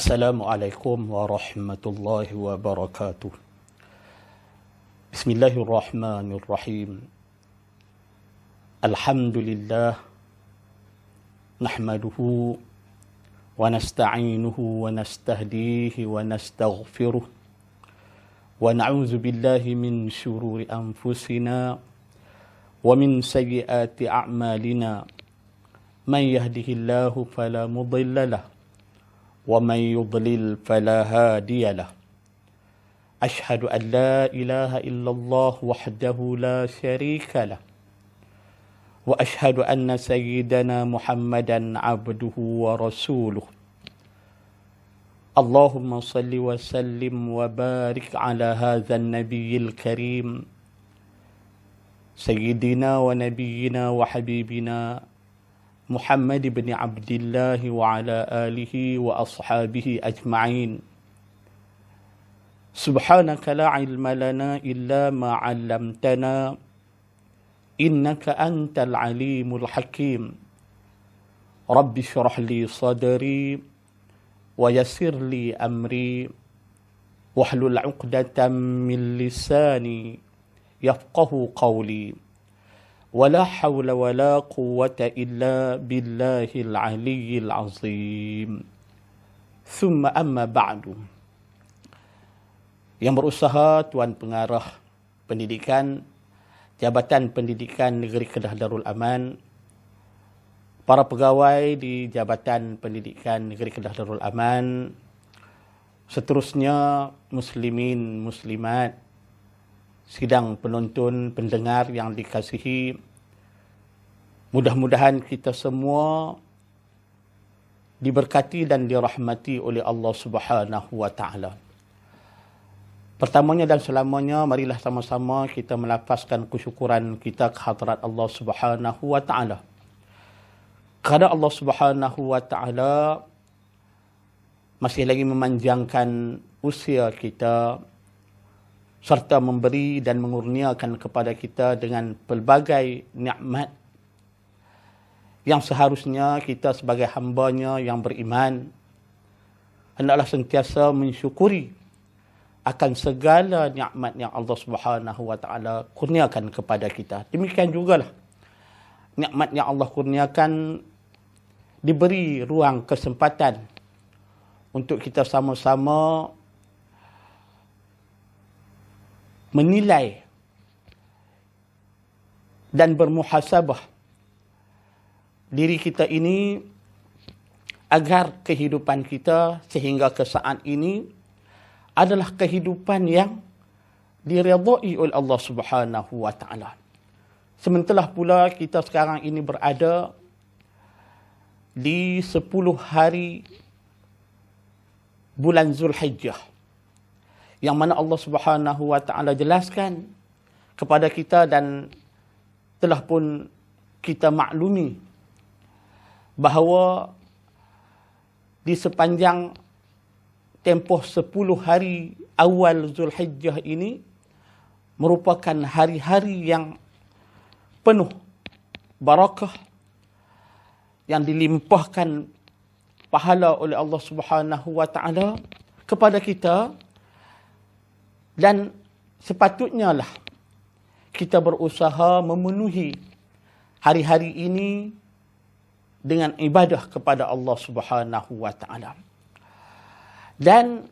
Assalamualaikum warahmatullahi wabarakatuh. Bismillahirrahmanirrahim. Alhamdulillah nahmaduhu wa nasta'inuhu wa nastahdihi wa nastaghfiruh wa na'udzu billahi min syururi anfusina wa min sayyiati a'malina. Man yahdihillahu fala mudilla lahu ومن يضلل فلا هادي له أشهد أن لا إله إلا الله وحده لا شريك له وأشهد أن سيدنا محمدا عبده ورسوله اللهم صل وسلم وبارك على هذا النبي الكريم سيدنا ونبينا وحبيبنا محمد بن عبد الله وعلى آله وأصحابه أجمعين. سبحانك لا علم لنا إلا ما علمتنا إنك أنت العليم الحكيم. رب اشرح لي صدري ويسر لي أمري واحلل عقدة من لساني يفقه قولي. ولا حول ولا قوة إلا بالله العلي العظيم. ثم أما بعد. Yang berusaha Tuan Pengarah Pendidikan Jabatan Pendidikan Negeri Kedah Darul Aman, para pegawai di Jabatan Pendidikan Negeri Kedah Darul Aman, seterusnya muslimin, muslimat, sidang penonton, pendengar yang dikasihi, mudah-mudahan kita semua diberkati dan dirahmati oleh Allah Subhanahu wa taala. Pertamanya dan selamanya, marilah sama-sama kita melafazkan kesyukuran kita ke hadrat Allah Subhanahu wa taala. Kerana Allah Subhanahu wa taala masih lagi memanjangkan usia kita serta memberi dan mengurniakan kepada kita dengan pelbagai nikmat yang seharusnya kita sebagai hamba-Nya yang beriman hendaklah sentiasa mensyukuri akan segala nikmat yang Allah Subhanahu wa taala kurniakan kepada kita. Demikian jugalah nikmat yang Allah kurniakan diberi ruang kesempatan untuk kita sama-sama menilai dan bermuhasabah diri kita ini agar kehidupan kita sehingga ke saat ini adalah kehidupan yang diredai oleh Allah Subhanahu wa taala. Sementara pula kita sekarang ini berada di 10 hari bulan Zulhijjah, yang mana Allah Subhanahu wa taala jelaskan kepada kita dan telah pun kita maklumi bahawa di sepanjang tempoh 10 hari awal Zulhijjah ini merupakan hari-hari yang penuh barakah, yang dilimpahkan pahala oleh Allah Subhanahu wa taala kepada kita. Dan sepatutnya lah kita berusaha memenuhi hari-hari ini dengan ibadah kepada Allah Subhanahu wa taala. Dan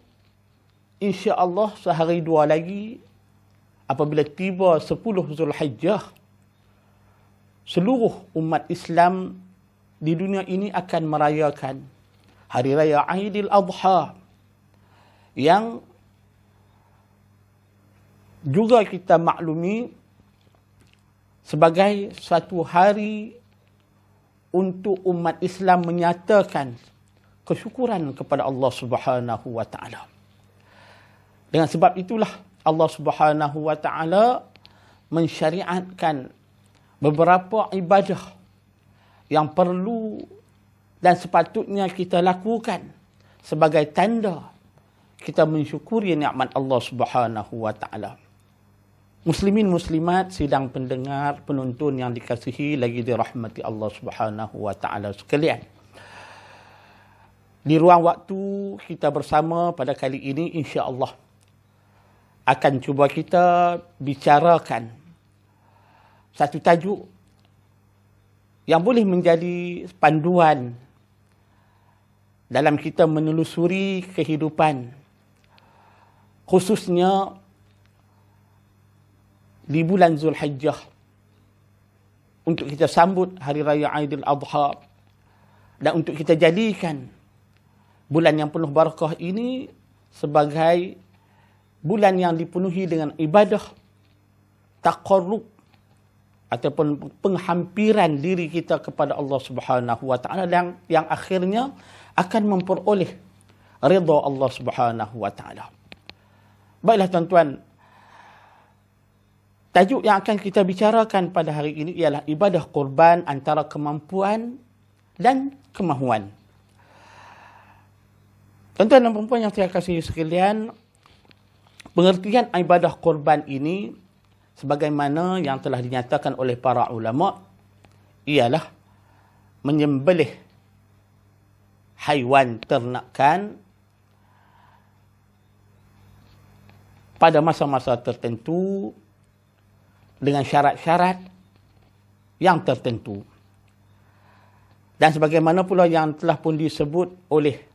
insya-Allah sehari dua lagi apabila tiba 10 Zulhijjah, seluruh umat Islam di dunia ini akan merayakan hari raya Aidil Adha, yang juga kita maklumi sebagai satu hari untuk umat Islam menyatakan kesyukuran kepada Allah Subhanahu wa taala. Dengan sebab itulah Allah Subhanahu wa taala mensyariatkan beberapa ibadah yang perlu dan sepatutnya kita lakukan sebagai tanda kita mensyukuri nikmat Allah Subhanahu wa taala. Muslimin muslimat, sidang pendengar, penonton yang dikasihi lagi dirahmati Allah Subhanahu wa taala sekalian. Di ruang waktu kita bersama pada kali ini, insya-Allah akan cuba kita bicarakan satu tajuk yang boleh menjadi panduan dalam kita menelusuri kehidupan, khususnya di bulan Zulhijjah, untuk kita sambut Hari Raya Aidil Adha, dan untuk kita jadikan bulan yang penuh barakah ini sebagai bulan yang dipenuhi dengan ibadah, taqarrub ataupun penghampiran diri kita kepada Allah Subhanahu wa taala, yang akhirnya akan memperoleh redha Allah Subhanahu wa taala. Baiklah tuan-tuan, tajuk yang akan kita bicarakan pada hari ini ialah ibadah korban antara kemampuan dan kemahuan. Tuan-tuan dan puan yang saya kasihi sekalian, pengertian ibadah korban ini sebagaimana yang telah dinyatakan oleh para ulama ialah menyembelih haiwan ternakan pada masa-masa tertentu dengan syarat-syarat yang tertentu. Dan sebagaimana pula yang telah pun disebut oleh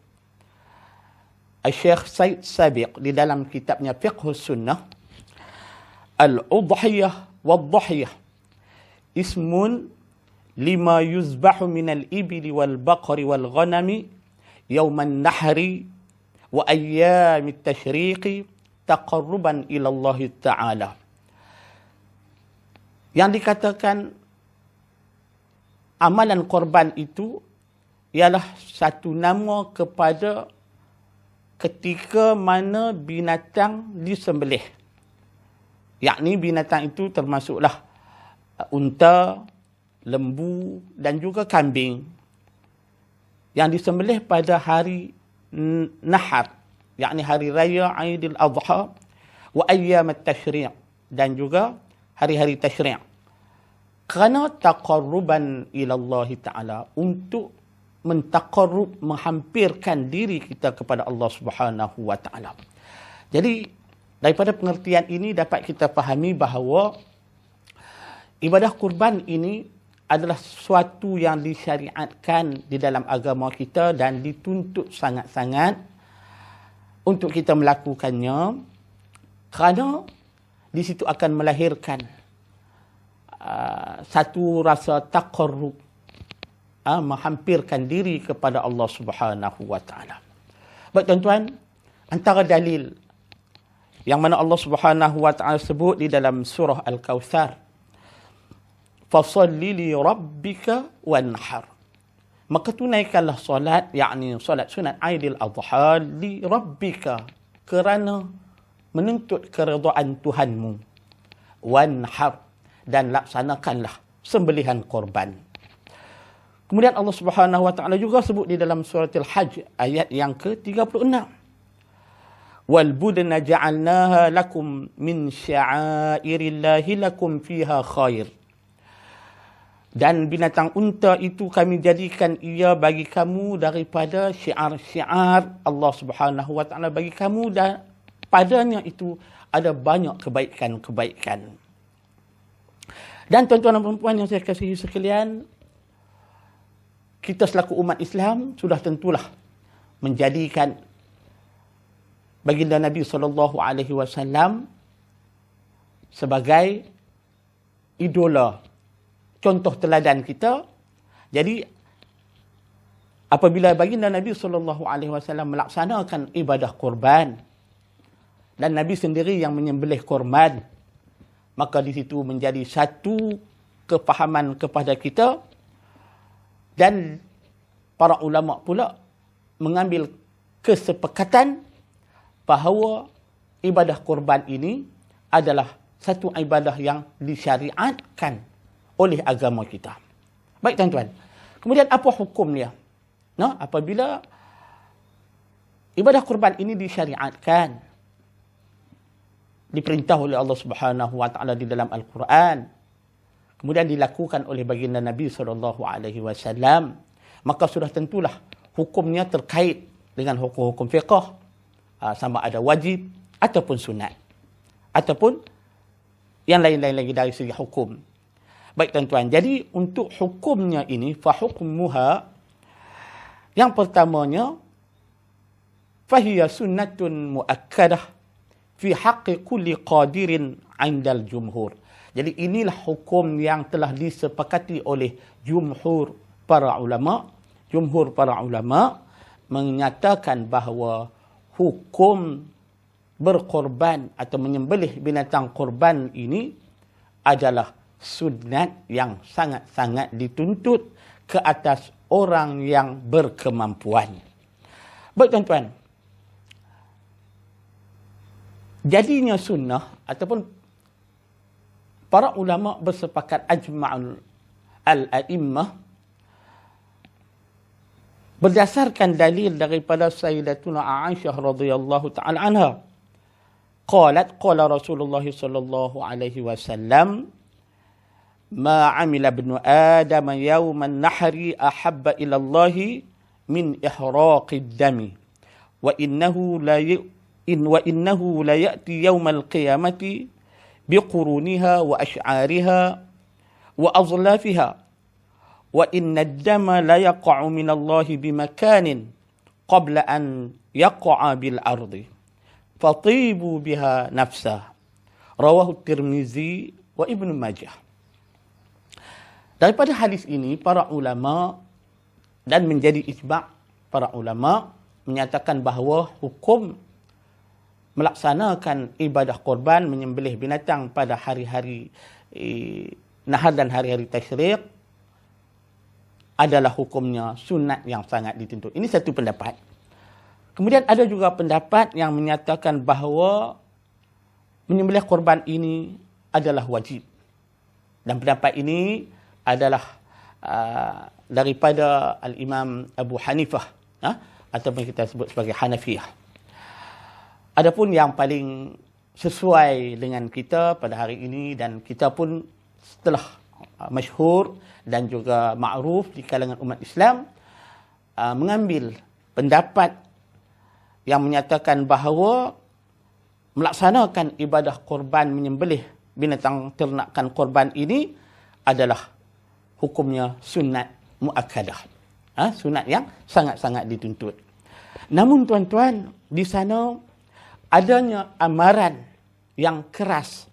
Syekh Said Sabiq di dalam kitabnya Fiqhus Sunnah, Al-Udhiyah wal-Dhahiyah ismun lima yuzbahu minal ibili wal-baqari wal-ghanami yawman nahri wa ayyamit tashriqi taqarruban ila Allah Ta'ala. Yang dikatakan amalan korban itu ialah satu nama kepada ketika mana binatang disembelih. Yakni binatang itu termasuklah unta, lembu dan juga kambing yang disembelih pada hari Nahar, yakni hari raya Aidil Adha, wa ayyam at-tashri' dan juga hari-hari tashri'. Kerana taqarruban ila Allah Ta'ala, untuk mentaqarrub, menghampirkan diri kita kepada Allah Subhanahu wa taala. Jadi daripada pengertian ini dapat kita fahami bahawa ibadah kurban ini adalah sesuatu yang disyariatkan di dalam agama kita dan dituntut sangat-sangat untuk kita melakukannya, kerana di situ akan melahirkan satu rasa taqarrub, menghampirkan diri kepada Allah Subhanahu wa taala. Baik tuan-tuan, antara dalil yang mana Allah Subhanahu wa taala sebut di dalam surah Al-Kautsar, fasalli li rabbika wanhar, maka tunaikanlah solat, yakni solat sunat Aidil Adha, li rabbika, kerana menuntut keredaan Tuhanmu, wanhar, dan laksanakanlah sembelihan korban. Kemudian Allah Subhanahu wa taala juga sebut di dalam surah Al-Hajj ayat yang ke-36, wal budna ja'alnaha lakum min sya'airillahi lakum fiha khair, dan binatang unta itu kami jadikan ia bagi kamu daripada syiar-syiar Allah Subhanahu wa taala bagi kamu, dan padanya itu ada banyak kebaikan-kebaikan. Dan tuan-tuan dan puan yang saya kasihi sekalian, kita selaku umat Islam sudah tentulah menjadikan baginda Nabi SAW sebagai idola, contoh teladan kita. Jadi apabila baginda Nabi SAW melaksanakan ibadah korban dan Nabi sendiri yang menyembelih korban, maka di situ menjadi satu kefahaman kepada kita. Dan para ulama pula mengambil kesepakatan bahawa ibadah korban ini adalah satu ibadah yang disyariatkan oleh agama kita. Baik tuan-tuan, kemudian apa hukumnya? Nah, apabila ibadah korban ini disyariatkan, diperintah oleh Allah Subhanahu wa taala di dalam Al-Quran, kemudian dilakukan oleh baginda Nabi SAW, maka sudah tentulah hukumnya terkait dengan hukum-hukum fiqh, sama ada wajib ataupun sunat, ataupun yang lain-lain lagi dari segi hukum. Baik tuan-tuan, jadi untuk hukumnya ini, fahukmuha, yang pertamanya, fahiya sunnatun muakkadah fi haqqi kulli qadirin 'indal jumhur. Jadi inilah hukum yang telah disepakati oleh jumhur para ulama. Jumhur para ulama menyatakan bahawa hukum berkorban atau menyembelih binatang korban ini adalah sunat yang sangat-sangat dituntut ke atas orang yang berkemampuan. Baik tuan-tuan, jadinya sunnah ataupun para ulama bersepakat, ajma'ul al-a'immah, berdasarkan dalil daripada Sayyidatuna Aisyah radhiyallahu taala anha. Qalat qala Rasulullah sallallahu alaihi wasallam, ma 'amila ibnu Adam yawman nahri ahabba ila Allah min ihraqid dami wa innahu la ya'ti yawmal qiyamati biquruniha wa ash'ariha wa azlafiha wa inna ad-dama la yaqa'u min Allah bimakanin qabla an yaqa'a bil ardi fatibu biha nafsah. Rawahu Tirmizi wa Ibnu Majah. Daripada hadis ini, para ulama dan menjadi ijma' para ulama menyatakan bahawa hukum melaksanakan ibadah korban, menyembelih binatang pada hari-hari nahar dan hari-hari tasyrik adalah hukumnya sunat yang sangat dituntut. Ini satu pendapat. Kemudian ada juga pendapat yang menyatakan bahawa menyembelih korban ini adalah wajib. Dan pendapat ini adalah daripada Al-Imam Abu Hanifah, ataupun kita sebut sebagai Hanafiyah. Adapun yang paling sesuai dengan kita pada hari ini, dan kita pun setelah masyhur dan juga ma'ruf di kalangan umat Islam, mengambil pendapat yang menyatakan bahawa melaksanakan ibadah korban, menyembelih binatang ternakan korban ini adalah hukumnya sunat muakkadah. Sunat yang sangat-sangat dituntut. Namun tuan-tuan, di sana adanya amaran yang keras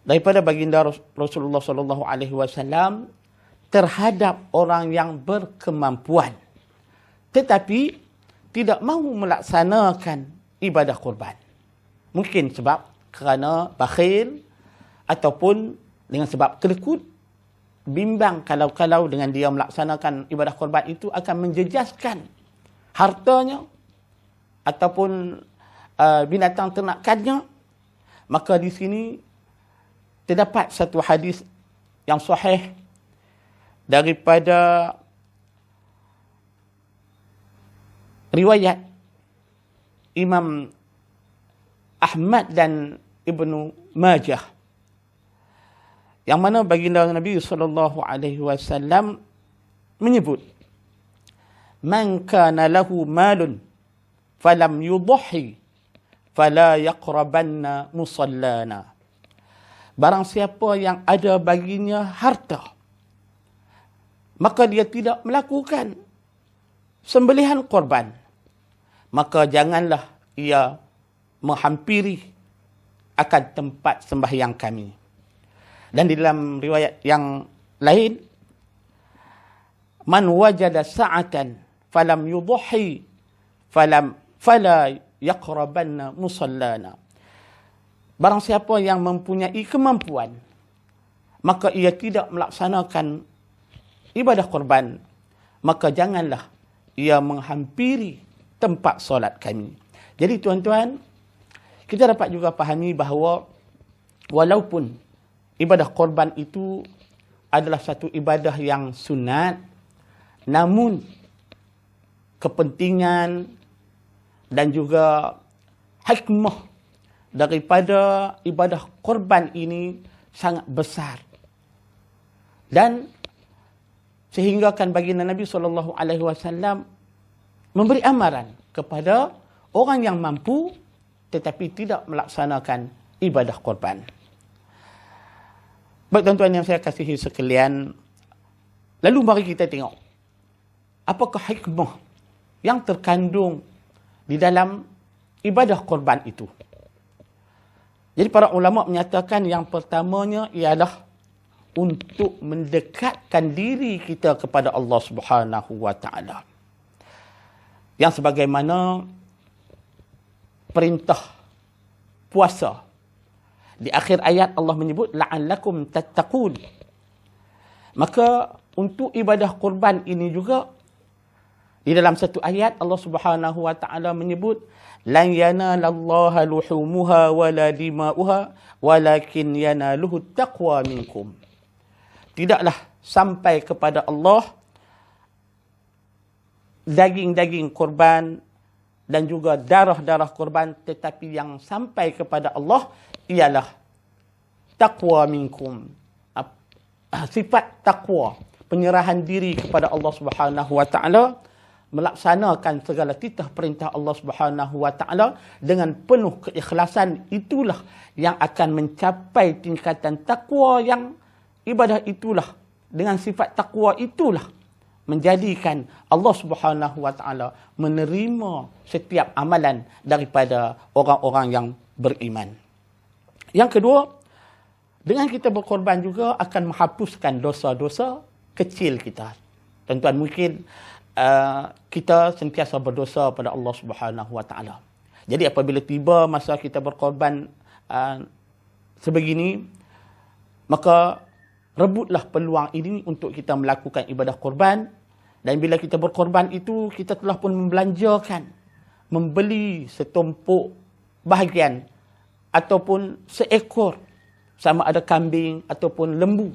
daripada baginda Rasulullah sallallahu alaihi wasallam terhadap orang yang berkemampuan tetapi tidak mahu melaksanakan ibadah korban. Mungkin sebab kerana bakhil ataupun dengan sebab kelekut, bimbang kalau dengan dia melaksanakan ibadah korban itu akan menjejaskan hartanya ataupun binatang ternakannya. Maka di sini terdapat satu hadis yang sahih daripada riwayat Imam Ahmad dan Ibnu Majah, yang mana baginda Nabi sallallahu alaihi wasallam menyebut, man kana lahu malun falam yudhi fala yaqrabanna musallana. Barang siapa yang ada baginya harta, maka dia tidak melakukan sembelihan korban, maka janganlah ia menghampiri akan tempat sembahyang kami. Dan di dalam riwayat yang lain, man wajada sa'atan falam yudhi fala yaqrabanna musallana. Barang siapa yang mempunyai kemampuan, maka ia tidak melaksanakan ibadah korban, maka janganlah ia menghampiri tempat solat kami. Jadi tuan-tuan, kita dapat juga pahami bahawa walaupun ibadah korban itu adalah satu ibadah yang sunat, namun kepentingan dan juga hikmah daripada ibadah korban ini sangat besar. Dan sehingga kan baginda Nabi SAW memberi amaran kepada orang yang mampu tetapi tidak melaksanakan ibadah korban. Baik tuan-tuan yang saya kasihi sekalian, lalu mari kita tengok apakah hikmah yang terkandung di dalam ibadah korban itu. Jadi para ulama menyatakan yang pertamanya ialah untuk mendekatkan diri kita kepada Allah Subhanahu wa taala. Yang sebagaimana perintah puasa. Di akhir ayat Allah menyebut la'allakum tattaqun. Maka untuk ibadah kurban ini juga di dalam satu ayat Allah Subhanahu wa taala menyebut lan yanalallaha luhumuha wala dima'uha walakin yanaluhu taqwa minkum. Tidaklah sampai kepada Allah daging-daging kurban dan juga darah-darah kurban, tetapi yang sampai kepada Allah ialah taqwa minkum. Sifat taqwa, penyerahan diri kepada Allah Subhanahu wa taala, melaksanakan segala titah perintah Allah Subhanahu wa taala dengan penuh keikhlasan, itulah yang akan mencapai tingkatan takwa. Yang ibadah itulah, dengan sifat takwa itulah menjadikan Allah Subhanahu wa taala menerima setiap amalan daripada orang-orang yang beriman. Yang kedua, dengan kita berkorban juga akan menghapuskan dosa-dosa kecil kita. Tuan-tuan, mungkin kita sentiasa berdosa pada Allah Subhanahu wa taala. Jadi apabila tiba masa kita berkorban sebegini, maka rebutlah peluang ini untuk kita melakukan ibadah korban. Dan bila kita berkorban itu, kita telah pun membelanjakan, membeli setumpuk bahagian ataupun seekor, sama ada kambing ataupun lembu.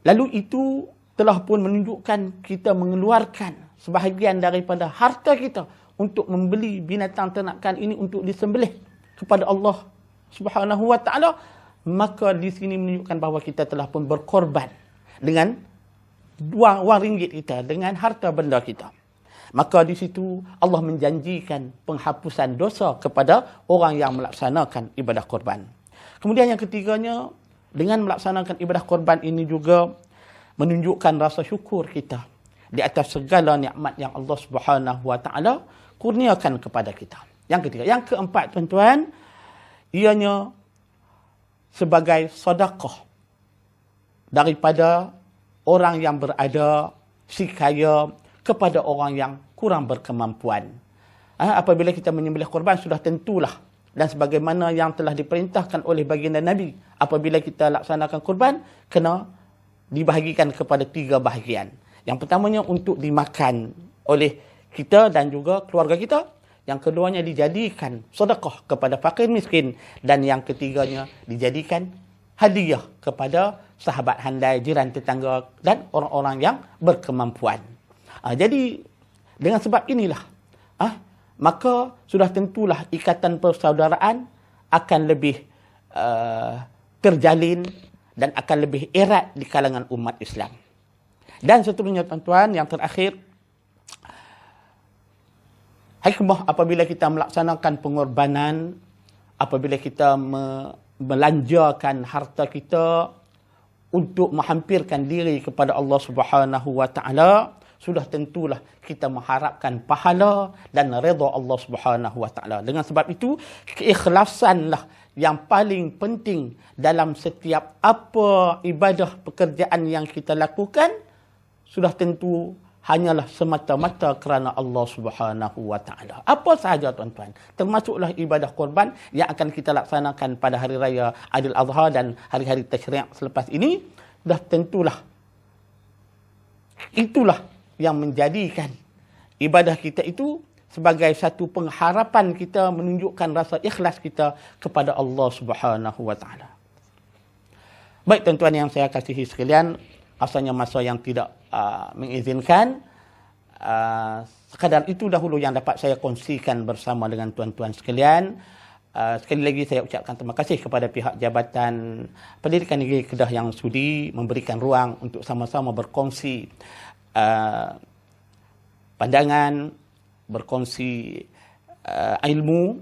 Lalu itu telah pun menunjukkan kita mengeluarkan sebahagian daripada harta kita untuk membeli binatang ternakan ini untuk disembelih kepada Allah Subhanahu wa taala. Maka di sini menunjukkan bahawa kita telah pun berkorban dengan wang ringgit kita, dengan harta benda kita. Maka di situ Allah menjanjikan penghapusan dosa kepada orang yang melaksanakan ibadah korban. Kemudian yang ketiganya, dengan melaksanakan ibadah korban ini juga menunjukkan rasa syukur kita di atas segala nikmat yang Allah Subhanahu wa taala kurniakan kepada kita. Yang ketiga, yang keempat tuan-tuan, ianya sebagai sedekah daripada orang yang berada si kaya kepada orang yang kurang berkemampuan. Apabila kita menyembelih korban, sudah tentulah dan sebagaimana yang telah diperintahkan oleh baginda Nabi, apabila kita laksanakan korban, kena dibahagikan kepada 3 bahagian. Yang pertamanya untuk dimakan oleh kita dan juga keluarga kita. Yang keduanya dijadikan sedekah kepada fakir miskin. Dan yang ketiganya dijadikan hadiah kepada sahabat handai, jiran tetangga dan orang-orang yang berkemampuan. Jadi dengan sebab inilah maka sudah tentulah ikatan persaudaraan akan lebih terjalin dan akan lebih erat di kalangan umat Islam. Dan seterusnya tuan-tuan, yang terakhir, hikmah apabila kita melaksanakan pengorbanan, apabila kita melanjarkan harta kita untuk menghampirkan diri kepada Allah Subhanahu wa taala, sudah tentulah kita mengharapkan pahala dan redha Allah Subhanahu wa taala. Dengan sebab itu, keikhlasanlah yang paling penting dalam setiap apa ibadah pekerjaan yang kita lakukan. Sudah tentu hanyalah semata-mata kerana Allah Subhanahu wa taala. Apa sahaja tuan-tuan, termasuklah ibadah korban yang akan kita laksanakan pada hari raya Aidil Adha dan hari-hari tasyrik selepas ini, dah tentulah itulah yang menjadikan ibadah kita itu sebagai satu pengharapan kita, menunjukkan rasa ikhlas kita kepada Allah Subhanahu wa taala. Baik tuan-tuan yang saya kasihi sekalian, asalnya masa yang tidak mengizinkan, sekadar itu dahulu yang dapat saya kongsikan bersama dengan tuan-tuan sekalian. Sekali lagi saya ucapkan terima kasih kepada pihak Jabatan Pendidikan Negeri Kedah yang sudi memberikan ruang untuk sama-sama berkongsi pandangan berkongsi ilmu,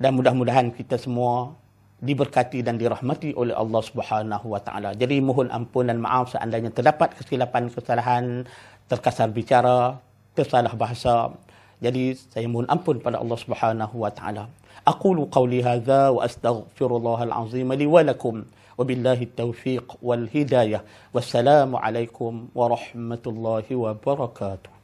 dan mudah-mudahan kita semua diberkati dan dirahmati oleh Allah Subhanahu wa taala. Jadi mohon ampun dan maaf seandainya terdapat kesilapan-kesalahan, terkasar bicara, tersalah bahasa. Jadi saya mohon ampun pada Allah Subhanahu wa taala. Aqulu qawli hadza wa astaghfirullahal azim li wa lakum. Wabillahi taufiq wal hidayah. Wassalamu alaikum warahmatullahi wabarakatuh.